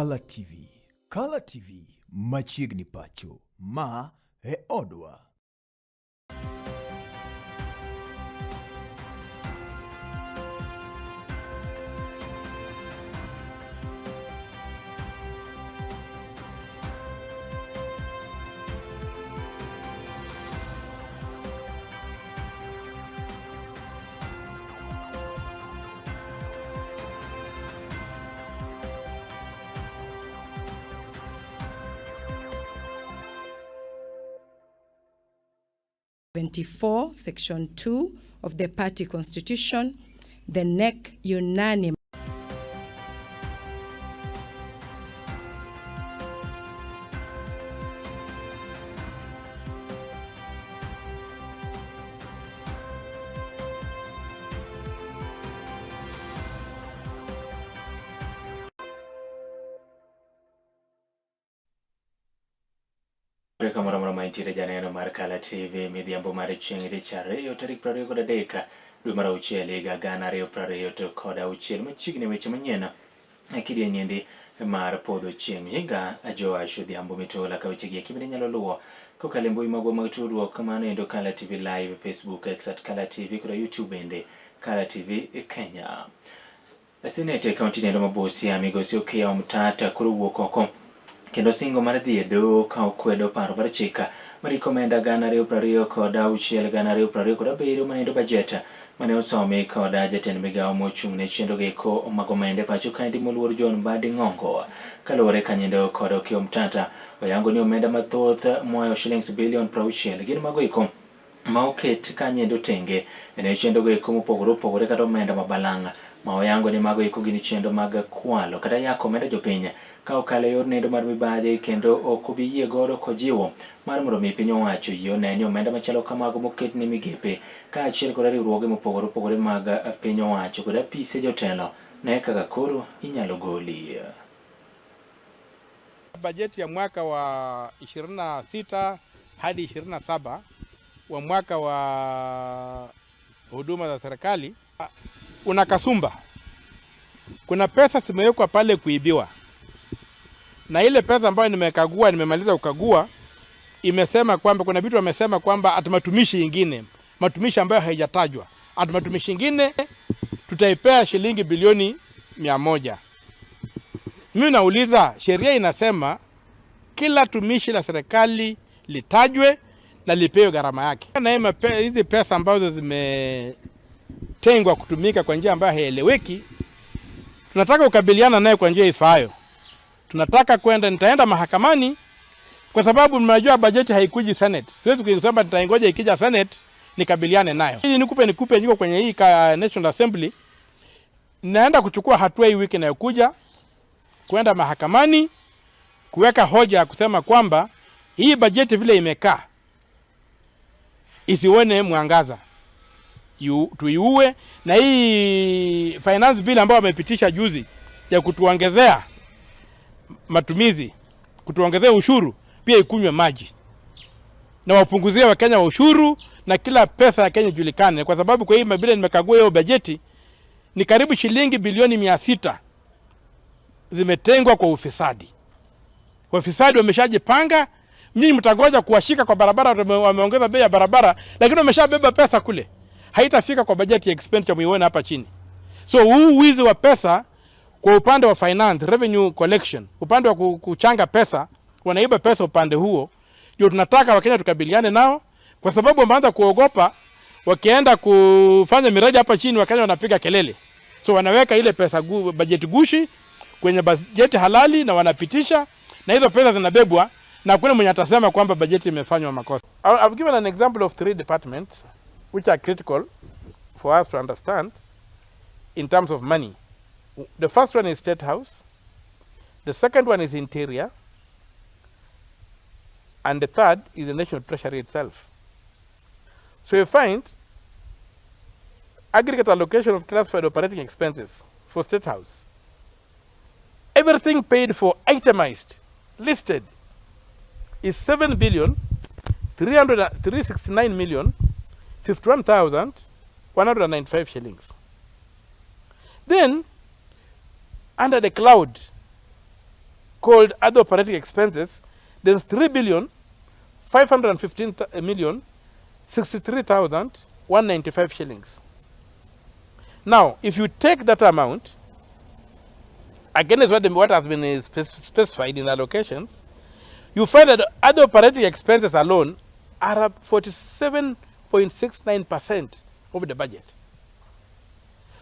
kalatvlive. Kalatvlive machiegni pacho ma e odwa. Section 2 of the party constitution, the NEC unanimous. Kamara maintire janeno mar kalatvlive midhiambo mar chieng' tich ariyo tarik 23 dwe mar auchiel higa 2026 machiegni weche manyien kidienyendi mar podho chieng' higa Joash Odhiambo mitola ka weche gi kibende nyalo luwo kokalo mbui magwa mag tudruok kamano endo kalatvlive live Facebook x @kalatvlive kod YouTube bende kalatvlive Kenya. Senate kaunti nendo mabosi migosi Okiya Mtata koro wuok oko kendo singo mar dhi e doho ka okwedo paro mar chika marikomenda 2026 kod 2027 manendo bajet mane osomi kod jatend migawo mochung' ne chenro geko mag omenda pacho kaendi moluor John Mbadi Ng'ongo kaluwore kanyendo kod Okiya Mtata oyango ni omenda mathoth moayo shillings bilion 60 gin mago iko ma oket kanyendo tenge ne chenro geko mopogore opogore kata omenda mabalanga ma oyango ni mago iko gin chenro mag kwalo kata yako omenda jopiny ka okalo yor nendo mar mibadhi kendo ok obi yie godo kojiwo mar mondo mi piny owacho yie oneni omenda machalo kamago moket ni migepe ka achiel kod riwruoge mopogore opogore mag piny owacho kod apise jotelo ne kaka koro inyalo goli. Bajeti ya mwaka wa 26 hadi 27 wa mwaka wa huduma za serikali una kasumba. Kuna pesa zimewekwa pale kuibiwa. Na ile pesa ambayo nimemaliza kukagua imesema kwamba kuna vitu wamesema kwamba atumatumishi ingine, matumishi ambayo haijatajwa. Atumatumishi ingine tutaipea shilingi bilioni 100. Mimi nauliza, sheria inasema kila tumishi la serikali litajwe na lipewe gharama yake. Na hizi pesa ambazo zimetengwa kutumika kwa njia ambayo haieleweki, tunataka kukabiliana naye kwa njia ifaayo. Tunataka nitaenda mahakamani kwa sababu mnajua bajeti haikuji Senate. Siwezi kusema nitaingoja ikija Senate nikabiliane nayo. Hili nikupe niko kwenye hii National Assembly. Naenda kuchukua hatua hii wiki inayokuja kwenda mahakamani kuweka hoja ya kusema kwamba hii bajeti vile imekaa isione mwangaza. Tuiue na hii finance bill ambayo wamepitisha juzi ya kutuongezea matumizi, kutuongezea ushuru pia ikunywe maji. Na wapunguzie Wakenya wa ushuru na kila pesa ya Kenya julikane, kwa sababu kwa hii mabila nimekagua hiyo bajeti ni karibu shilingi bilioni 600 zimetengwa kwa ufisadi. Wafisadi wameshajipanga, mimi mtangoja kuwashika kwa barabara, wameongeza bei ya barabara, lakini wameshabeba pesa kule. Haitafika kwa bajeti ya expenditure muione hapa chini. So huu wizi wa pesa kwa upande wa finance, revenue collection, upande wa kuchanga pesa, wanaiba pesa upande huo, ndio tunataka Wakenya tukabiliane nao, kwa sababu wameanza kuogopa wakienda kufanya miradi hapa chini Wakenya wanapiga kelele. So wanaweka ile pesa bajeti gushi kwenye bajeti halali na wanapitisha, na hizo pesa zinabebwa na kuna mwenye atasema kwamba bajeti imefanywa makosa. I've given an example of 3 departments which are critical for us to understand in terms of money. The first one is State House, the second one is Interior, and the third is the National Treasury itself. So you find aggregate allocation of classified operating expenses for State House. Everything paid for, itemized, listed, is 7,369,051,195 shillings. Then, under the cloud, called other operating expenses, there's 3,515,063,195 shillings. Now, if you take that amount, again, is what has been specified in allocations, you find that other operating expenses alone are up 47.69% of the budget.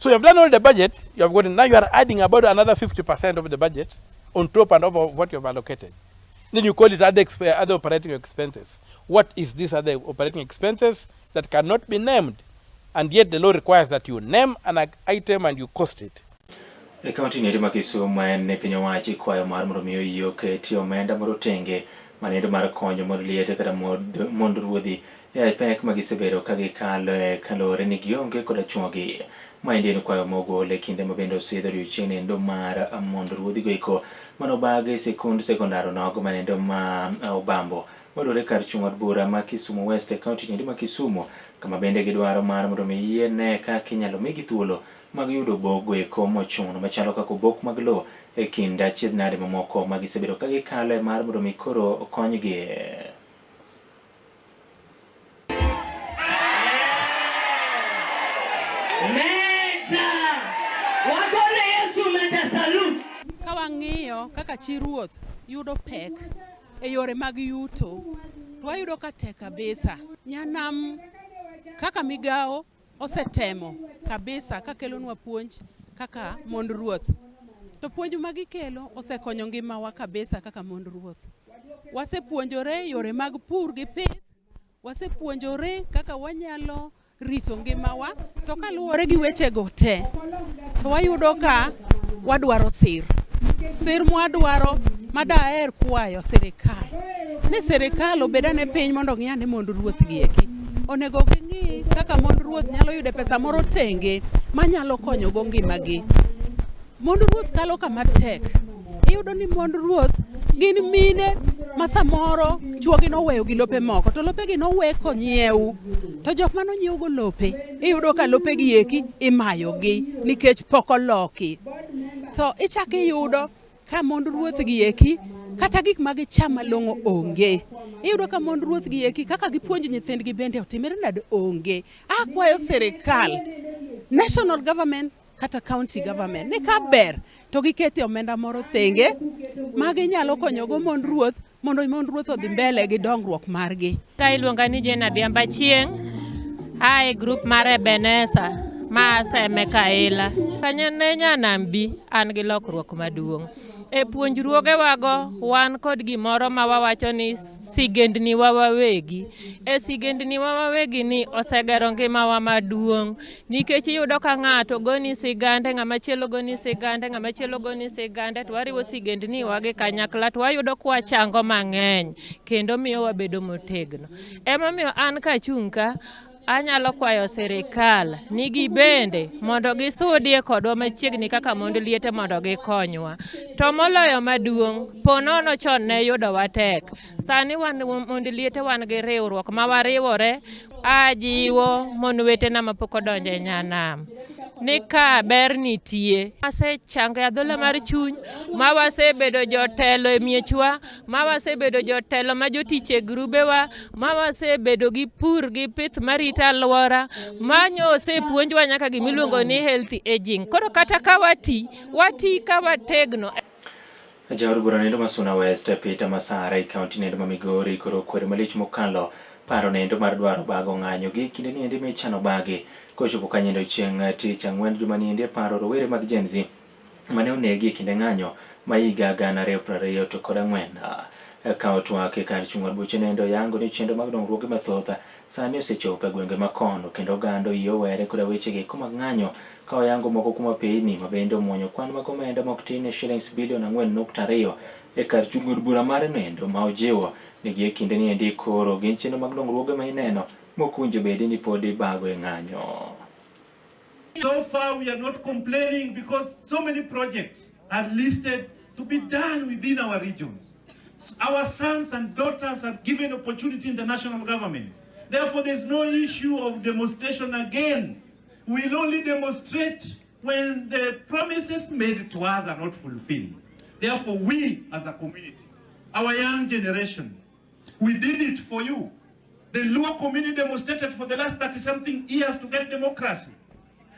So you have done all the budget, you have gotten, now you are adding about another 50% of the budget on top and over what you have allocated. Then you call it other operating expenses. What is this other operating expenses that cannot be named? And yet the law requires that you name an item and you cost it. E kaunti ni ma Kisumu en piny owacho kwayo mar mondo miyo yo keti omenda morotenge manendo mar konyo mod liete kata mond ruodhi e pek ma gisebedo ka gikalo e kalore ni gionge koda chwogi. Maendi en kwayo mogol e kinde mabende osidho odiochieng' endo mar mond ruodhi goeko manobag e sikund sekondar nogo manendo ma Obambo modore kar chung' od bura ma Kisumu West e kaunti ni ma Kisumu, kama bende gidwaro mar mondo mi yiene kaka inyalo migi thuolo mag yudo bogo eko mochuno machalo kaka bok mag lo e kind achiedh nade mamoko ma gisebedo ka gikalo e mar mondo mi koro okonygi. Ka wang'iyo kaka chi ruoth yudo pek e yore mag yuto, to wayudo ka tek kabisa. Nyanam kaka migawo osetemo kabisa ka kelonwa puonj kaka mond ruoth. To puonj ma gikelo osekonyo ngimawa kabisa kaka mond ruoth. Wasepuonjore yore mag pur gi pith, wasepuonjore kaka wanyalo rito ngimawa, to kaluwore gi wechego te, to wayudo ka wadwaro sir mwadwaro madaher kwayo sirikal ni sirikal obedane piny mondo ng'iyane mond ruoth gi eki. Onego ging'i kaka mond ruoth nyalo yudo pesa moro tenge manyalo konyo go ngimagi. Mond ruoth kalo kama tek. Iyudo ni mond ruoth gin mine ma samoro chuogi noweyo gi lope moko, to lope gi nowe konyiew. To jok mano nyiew go lope, iyudo ka lope gi eki imayo gi nikech pok oloki. To ichak iyudo ka mond ruoth gi eki kata gik ma gicham malong'o onge. Iyudo ka mond ruoth gi eki kaka gipuonj nyithindgi bende otimore nade onge. Akwayo sirikal, national government kata county government, ni ka ber to gikete omenda moro thenge ma ginyalo konyogo mond ruoth mondo mond ruoth odhi mbele gi dongruok margi. Ka iluonga ni Jena Diamba Chieng, ae group mar Ebeneza ma Seme Kaila. Kanyene Nyanambi an gi lokruok maduong'. E puonjruoge wago wan kod gimoro ma wawacho ni sigendni wa wawegi. E sigendni wa wawegi ni osegero ngimawa maduong'. Nikech iyudo ka ng'ato goni sigande, ng'ama chielo goni sigande, ng'ama chielo goni sigande, to wariwo sigendni wagi kanyakla to wayudo kwa chango mang'eny kendo miyo wabedo motegno. Emomiyo an kachung' ka anyalo kwayo sirikal ni gibende mondo gisudie kodwa machiegni kaka mond liete mondo gikonywa. To moloyo maduong', ponono chon ne yudo watek. Sani wan mond liete wan gi riwruok ma wariwore. Ajiwo mon wetena mapok odonjo e Nyanam ni ka ber nitie. Asechango adhola mar chuny, ma wasebedo jotelo e miechwa, ma wasebedo jotelo ma jotich e grubewa, ma wasebedo gi pur gi pith marita alwora, manyo osepuonjwa nyaka gimiluongo ni healthy aging. Koro kata ka wati ka wategno. Jaod bura nendo Masuna West Peter Masara e kaunti nendo ma Migori koro kwere malich mokalo paro nendo mar dwaro bago ng'anyo gi kinde ni ende mechano bage kochopo kanyendo Chieng' tich ang'wen juma ni ende paro rowere mag Gen Z mane onegi e kinde ng'anyo ma higa 2024 kao twak e kar chung' od buche nendo yango ni chendo mag dongruoge mathoth sani osechopo e gwenge makono kendo ogando iyo were koda wechege mag ng'anyo ka oyango moko kuma peyni mabende omwonyo kwan mag omenda mok tin e shillings bilion 4.2 e kar chung' od bura mare nendo ma ojiwo ni gi e kinde ni endi koro gin chendo mag dongruoge ma ineno mokunjo bedi ni podi bago e ng'anyo. So far we are not complaining because so many projects are listed to be done within our regions. Our sons and daughters are given opportunity in the national government. Therefore, there's no issue of demonstration again. We'll only demonstrate when the promises made to us are not fulfilled. Therefore, we as a community, our young generation, we did it for you. The Luo community demonstrated for the last 30-something years to get democracy.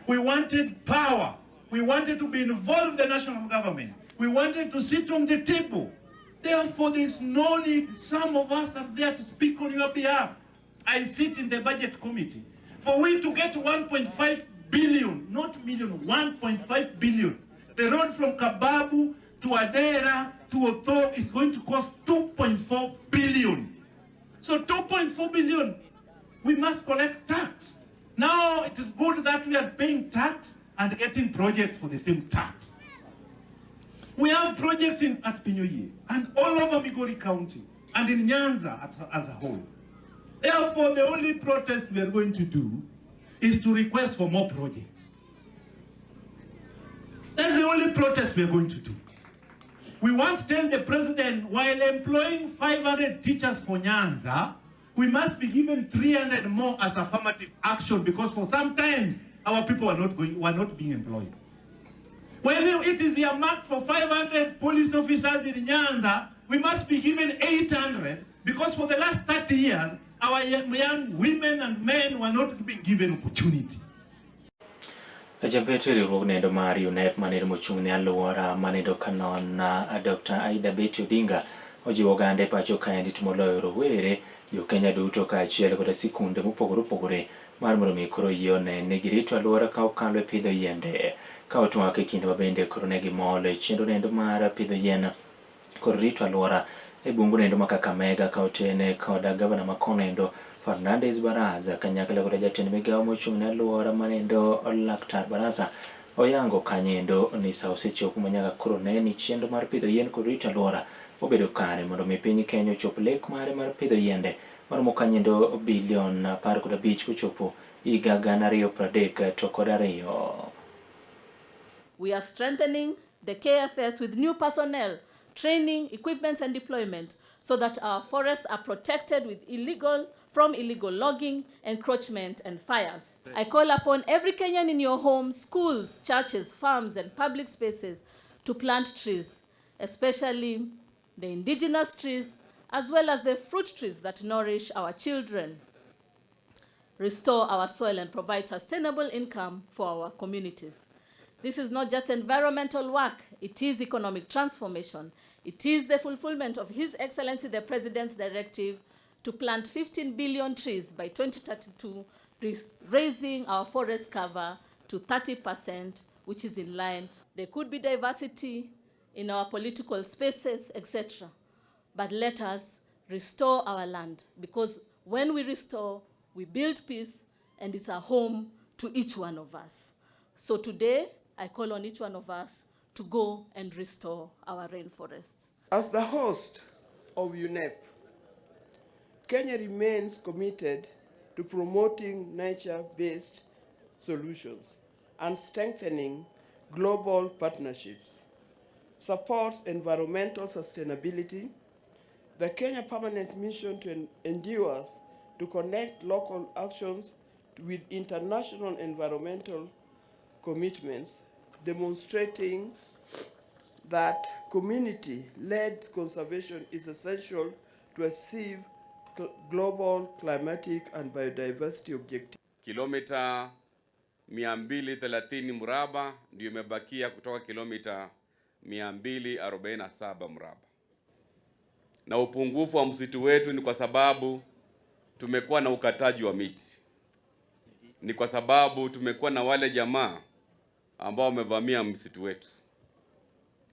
We wanted power. We wanted to be involved in the national government. We wanted to sit on the table. Therefore, there's no need. Some of us are there to speak on your behalf. I sit in the budget committee. For we to get 1.5 billion, not million, 1.5 billion. The road from Kababu to Adera to Otho is going to cost 2.4 billion. So 2.4 billion, we must collect tax. Now it is good that we are paying tax and getting projects for the same tax. We have projects at Pinyoye and all over Migori County and in Nyanza as a whole. Therefore, the only protest we are going to do is to request for more projects. That's the only protest we are going to do. We want to tell the president, while employing 500 teachers for Nyanza, we must be given 300 more as affirmative action, because for some times our people are not being employed. When it is earmarked for 500 police officers in Nyanza, we must be given 800, because for the last 30 years, our young women and men were not being given opportunity. Jampetri riwruogno mar UNEP mane mochung' ne alwora mane kanon Dr. Aida Betty Odinga ojiwo oganda e pacho kaendi to moloyo rowere jo Kenya duto kaachiel koda sikunde mopogore opogore mar mondo mi koro yiene ne girito alwora ka okalo e pidho yiende ka otwak e kinde mabende koro ne gimol e chenro nendo mar pidho yien kod rito alwora e bungu nendo ma Kakamega ka otene koda gavana ma Konendo Fernandez Baraza kanyakla koda jatend migawo mochung' ne alwora manendo Laktar Baraza oyango kanyendo ni sa osechopo manyaka koro ne ni chenro mar pidho yien kod rito alwora obedo kare mondo mi piny Kenya ochop lek mare mar pidho yiende maromo kanyendo bilion 15 kochopo higa 2030 to kod 2. We are strengthening the KFS with new personnel, training, equipment, and deployment so that our forests are protected from illegal logging, encroachment, and fires. Yes. I call upon every Kenyan in your homes, schools, churches, farms, and public spaces to plant trees, especially the indigenous trees, as well as the fruit trees that nourish our children, restore our soil, and provide sustainable income for our communities. This is not just environmental work, it is economic transformation. It is the fulfillment of His Excellency the President's directive to plant 15 billion trees by 2032, raising our forest cover to 30%, which is in line. There could be diversity in our political spaces, etc. But let us restore our land, because when we restore, we build peace, and it's a home to each one of us. So today, I call on each one of us to go and restore our rainforests. As the host of UNEP, Kenya remains committed to promoting nature-based solutions and strengthening global partnerships, supports environmental sustainability. The Kenya Permanent Mission to endures to connect local actions with international environmental commitments, demonstrating that community-led conservation is essential to achieve global climatic and biodiversity objectives. Kilomita 230 mraba ndio imebakia kutoka kilomita 247 mraba. Na upungufu wa msitu wetu ni kwa sababu tumekuwa na ukataji wa miti. Ni kwa sababu tumekuwa na wale jamaa ambao wamevamia msitu wetu.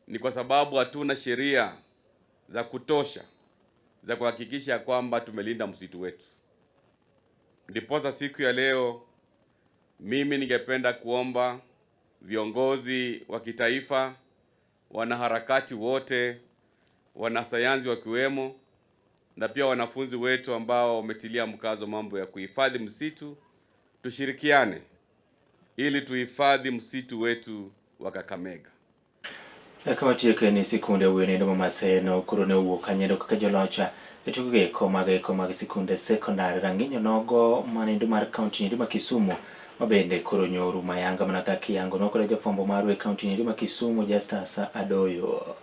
Ni kwa sababu hatuna sheria za kutosha za kuhakikisha kwamba tumelinda msitu wetu. Ndiposa siku ya leo mimi ningependa kuomba viongozi wa kitaifa, wanaharakati wote, wanasayansi wakiwemo, na pia wanafunzi wetu ambao wametilia mkazo mambo ya kuhifadhi msitu, tushirikiane ili tuhifadhi msitu wetu wa Kakamega. Kawatieke ni sikunde wenendo mamaseno kurone uwo kanyendo kakajolocha etukuge komage sikunde sekondari ranginyo nogo manendo mar county ndima Kisumu mabende koronyoru mayanga manaka kiyango nokore jafombo marwe county ndima Kisumu Justus Adoyo.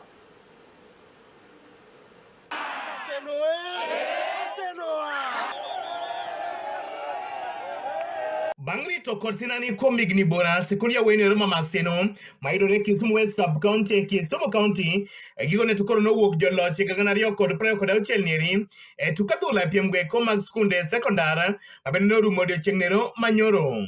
Bangri to korsinani komigni bora sekulia wene Roma Maseno maidore Kisumu West Sub County Kisumu County gigone tukoro no wuok joloche kaganario kod preo kod auchielnieri tukadhula piemgwe komag skunde sekondara mabende norumo odiochiengnero manyoro.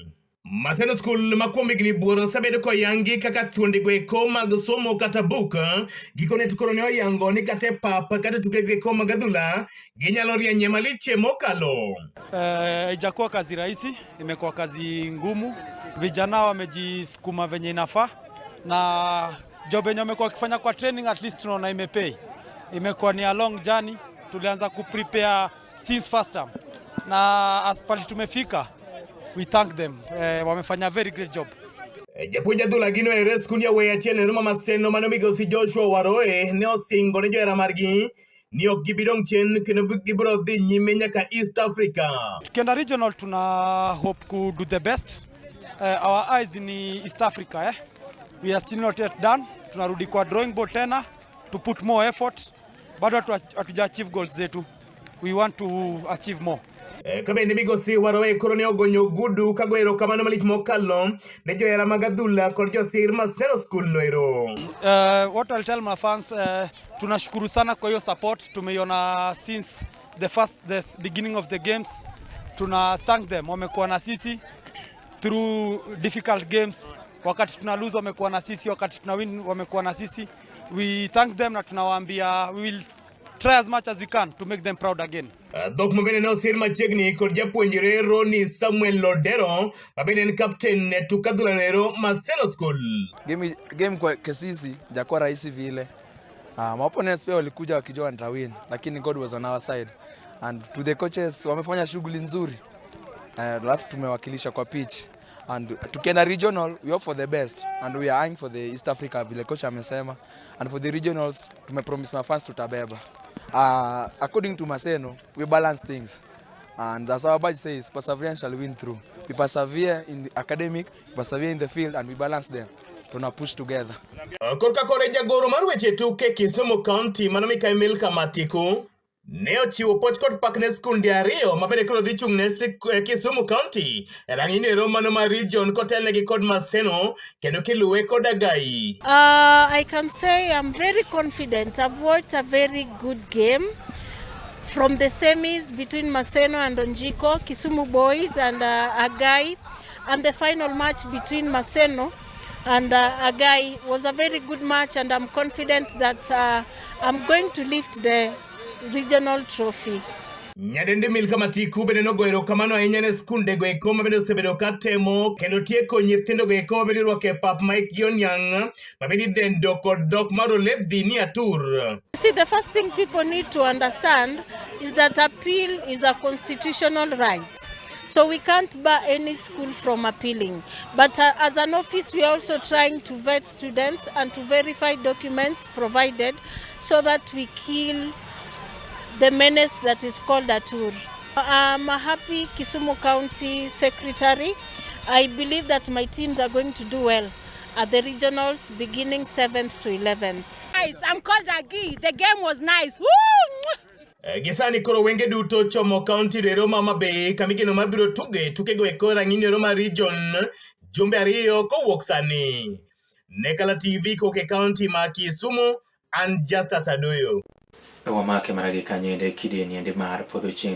Maseno School makwomigni buoro sabedo koyangi kaka thuonde gweko mag somo kata buka gikone tukoro ne oyango ni kate pap kata tuke gweko mag adhula ginyalo rienye maliche mokalo. Ijakuwa kazi rahisi, imekuwa kazi ngumu. Vijana wamejisukuma venye inafaa na job yenye wamekuwa wakifanya kwa training at least tunaona imepay. Imekuwa ni a long journey. Tulianza kuprepare since first term. Na as pali tumefika, we thank them. Wamefanya very great job. Japuonja dhula gino ere skul ya weya chiel Roma Maseno mano migosi Joshua Waroe ne osingo ne johera margi ni ok gibidong chien kendo gibiro dhi nyime nyaka East Africa. Tukienda regional tuna hope to do the best. Our eyes in East Africa. We are still not yet done. Tunarudi kwa drawing board tena to put more effort. Bado hatuja achieve goals zetu. We want to achieve more. Kabende migosi Waroe koro ne ogonyo gudu kagwero kamano malich mokalo ne johera mag adhula kod josir Maseno School noero. What I'll tell my fans, tunashukuru sana kwa hiyo support. Tumeiona since the beginning of the games. Tuna thank them. Wamekuwa na sisi through difficult games. Wakati tuna lose wamekuwa na sisi, wakati tuna win wamekuwa na sisi. We thank them na tunawaambia we will try as much as we can to make them proud again. Dhok mabene ne osir machiegni kod japuonjre Roni Samuel Lodero mabene en captain ne tuk adhula nero Maseno School. Game kwa kesisi jakuwa rahisi vile. Opponents pia walikuja wakijua watawin, lakini God was on our side. And to the coaches wamefanya shughuli nzuri. Alafu tumewakilisha kwa pitch. And tukienda regional, we hope for the best. And we are eyeing for the East Africa vile coach amesema. And for the regionals, tumepromise mafans tutabeba. According to Maseno, we balance things. And as our badge says, perseverance shall win through. We persevere in the academic, persevere in the field, and we balance them. Tuna push together. Korka kore jagoro mar weche tuke Kisumu County mano Mikael Kamatiku ne ochiwo poch kod pak ne skunde ariyo mabende koro dhi chung ne Kisumu County rang'iny ero mano mar region kotelnegi kod Maseno kendo kiluwe kod Agai. I can say I'm very confident. I've watched a very good game from the semis between Maseno and Onjiko, Kisumu boys and Agai, and the final match between Maseno and Agai was a very good match, and I'm confident that I'm going to lift the regional trophy. Nyadende Kamatiku bende nogoero kamano ahinya ne skunde go eko mabende osebedo katemo kendo tieko nyithindo go eko mabende rwake pap Mike Gionyang mabende dendo kod dhok mar Oledhi ni Atur. See, the first thing people need to understand is that appeal is a constitutional right. So we can't bar any school from appealing. But as an office, we are also trying to vet students and to verify documents provided so that we kill the menace that is called Atur. I'm a happy Kisumu County Secretary. I believe that my teams are going to do well at the regionals beginning 7th to 11th. Guys, I'm called Agi. The game was nice. Woo! Gisani koro wenge duto chomo county de Roma mabe kamigeno mabiro tuke go eko rang'iny Roma region jumbe ariyo kowuok sani. Ne Kala TV koke county ma Kisumu and Justus Adoyo. Wamake maragi kanyende kideni ende mar Podho Chieng.